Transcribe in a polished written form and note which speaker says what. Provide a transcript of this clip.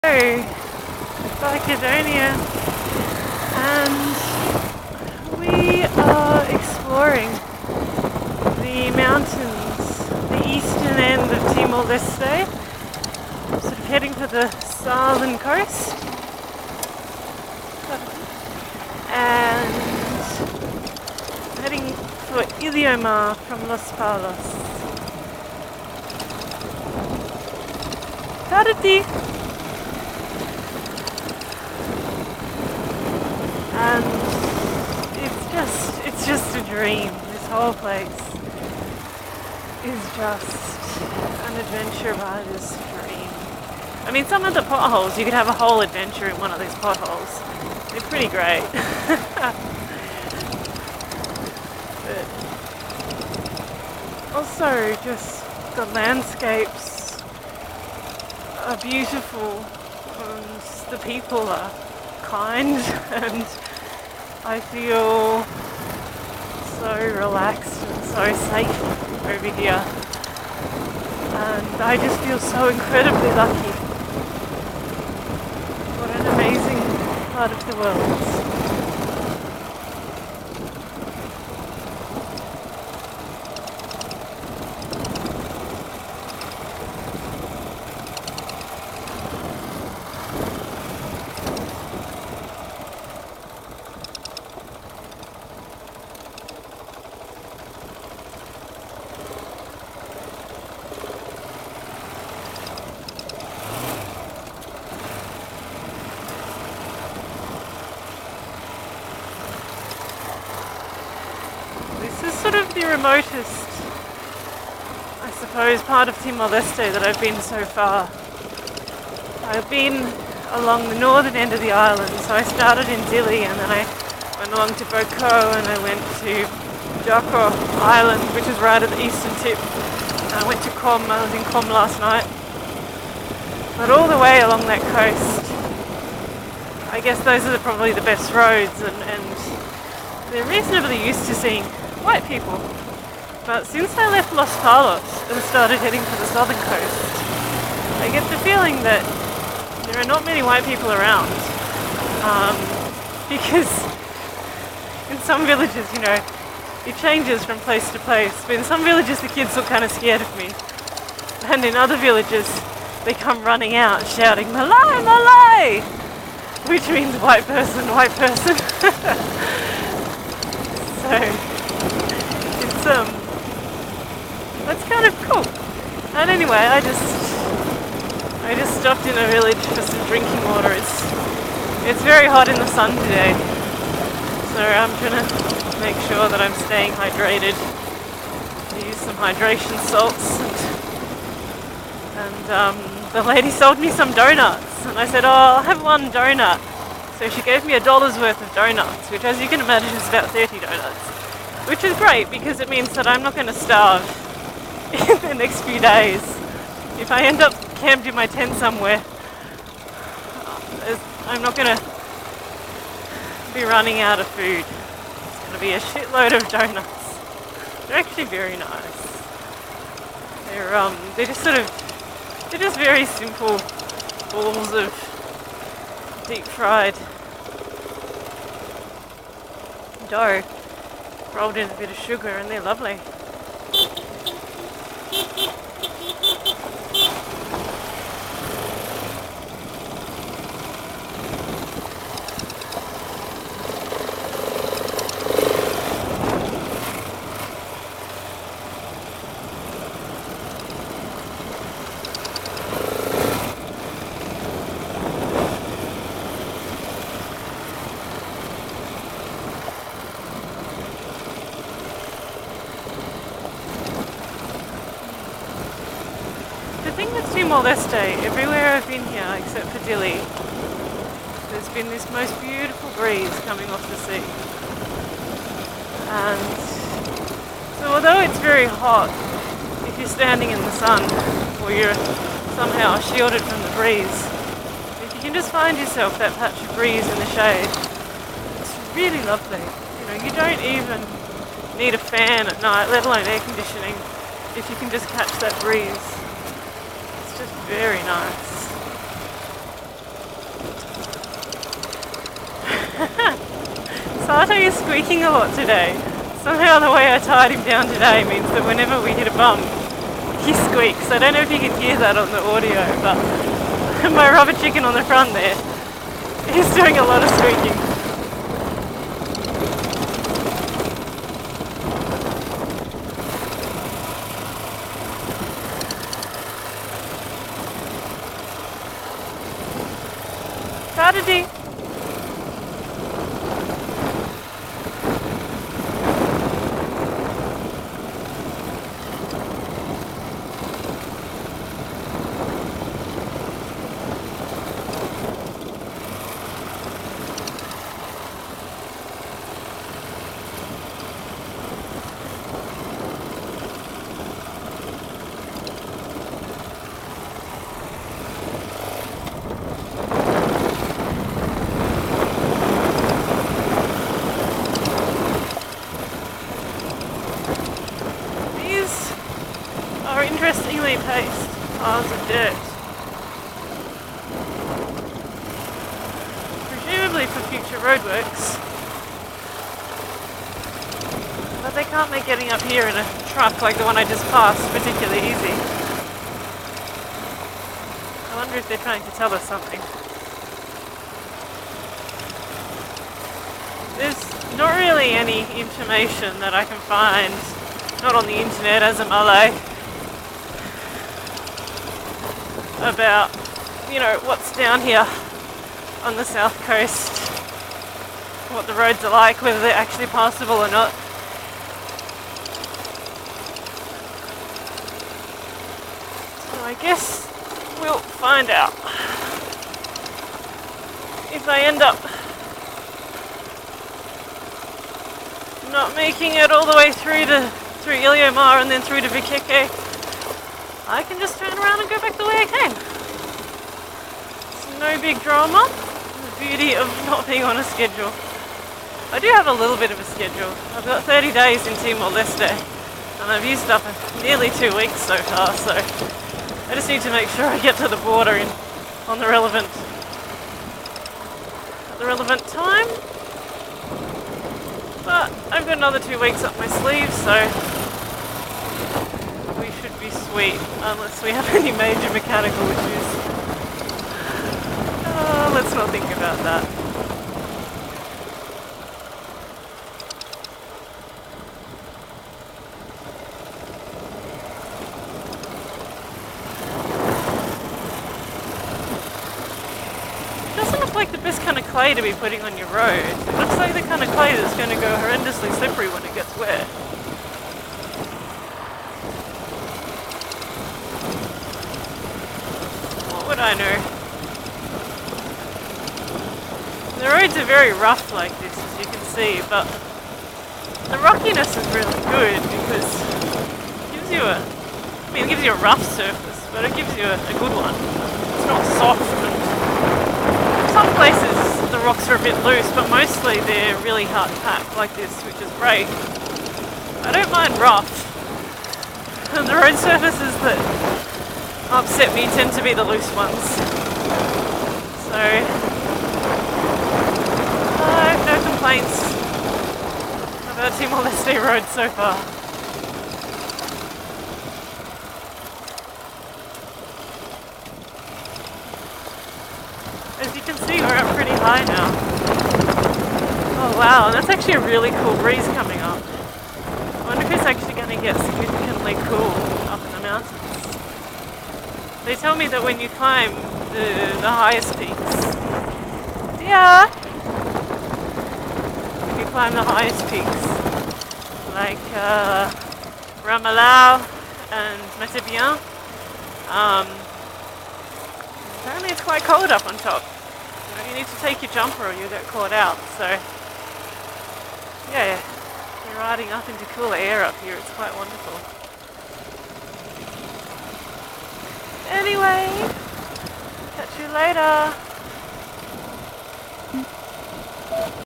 Speaker 1: Macedonia, and we are exploring the mountains, the eastern end of Timor Leste, sort of heading to the southern coast, and heading for Idioma from Los Palos. Tardi! And it's just a dream. This whole place is just an adventure rider's dream. I mean, some of the potholes, you could have a whole adventure in one of these potholes. They're pretty great. But also just the landscapes are beautiful and the people are kind, and I feel so relaxed and so safe over here, and I just feel so incredibly lucky. What an amazing part of the world. This is sort of the remotest, I suppose, part of Timor Leste that I've been so far. I've been along the northern end of the island, so I started in Dili and then I went along to Boko and I went to Joko Island, which is right at the eastern tip. And I went to Com, I was in Com last night. But all the way along that coast, I guess those are probably the best roads, and they're reasonably used to seeing white people. But since I left Los Palos and started heading to the southern coast, I get the feeling that there are not many white people around. Because in some villages, it changes from place to place. But in some villages the kids look kind of scared of me. And in other villages they come running out shouting, "Malay, Malay!" Which means white person, white person. So that's kind of cool. And anyway, I just stopped in a village for some drinking water. It's very hot in the sun today, so I'm trying to make sure that I'm staying hydrated. I use some hydration salts, and the lady sold me some donuts, and I said, "Oh, I'll have one donut." So she gave me $1 worth of donuts, which, as you can imagine, is about 30 donuts. Which is great because it means that I'm not going to starve in the next few days. If I end up camped in my tent somewhere, I'm not going to be running out of food. It's going to be a shitload of donuts. They're actually very nice. They're just very simple balls of deep fried dough rolled in a bit of sugar, and they're lovely. The thing with Timor Leste, everywhere I've been here except for Dili, there's been this most beautiful breeze coming off the sea. And so although it's very hot, if you're standing in the sun or you're somehow shielded from the breeze, if you can just find yourself that patch of breeze in the shade, it's really lovely. You don't even need a fan at night, let alone air conditioning, if you can just catch that breeze. It's just very nice. Sato is squeaking a lot today. Somehow the way I tied him down today means that whenever we hit a bump, he squeaks. I don't know if you can hear that on the audio, but my rubber chicken on the front there, he's doing a lot of squeaking. Saturday. Interestingly paced piles of dirt. Presumably for future roadworks. But they can't make getting up here in a truck like the one I just passed particularly easy. I wonder if they're trying to tell us something. There's not really any information that I can find, not on the internet as a Malay, about, what's down here on the south coast, what the roads are like, whether they're actually passable or not. So I guess we'll find out. If I end up not making it all the way through Iliomar and then through to Vikeke, I can just turn around and go back the way I came. It's no big drama. The beauty of not being on a schedule. I do have a little bit of a schedule. I've got 30 days in Timor Leste, and I've used up nearly 2 weeks so far, so I just need to make sure I get to the border on the relevant time. But I've got another 2 weeks up my sleeve, so we should be sweet, unless we have any major mechanical issues. Let's not think about that. It doesn't look like the best kind of clay to be putting on your road. It looks like the kind of clay that's going to go horrendously slippery when it gets wet. What would I know? The roads are very rough like this, as you can see, but the rockiness is really good because it gives you it gives you a rough surface, but it gives you a good one. It's not soft, and some places the rocks are a bit loose, but mostly they're really hard packed like this, which is great. I don't mind rough. And the road surfaces that upset me tend to be the loose ones. So I have no complaints about Timor Leste road so far. As you can see, we're up pretty high now. Oh wow, and that's actually a really cool breeze coming up. I wonder if it's actually going to get significantly cool up in the mountains. They tell me that when you climb the highest peaks, if you climb the highest peaks, like Ramalau and Metzeler, apparently it's quite cold up on top. You need to take your jumper or you'll get caught out. So yeah, you're riding up into cool air up here. It's quite wonderful. Anyway, catch you later.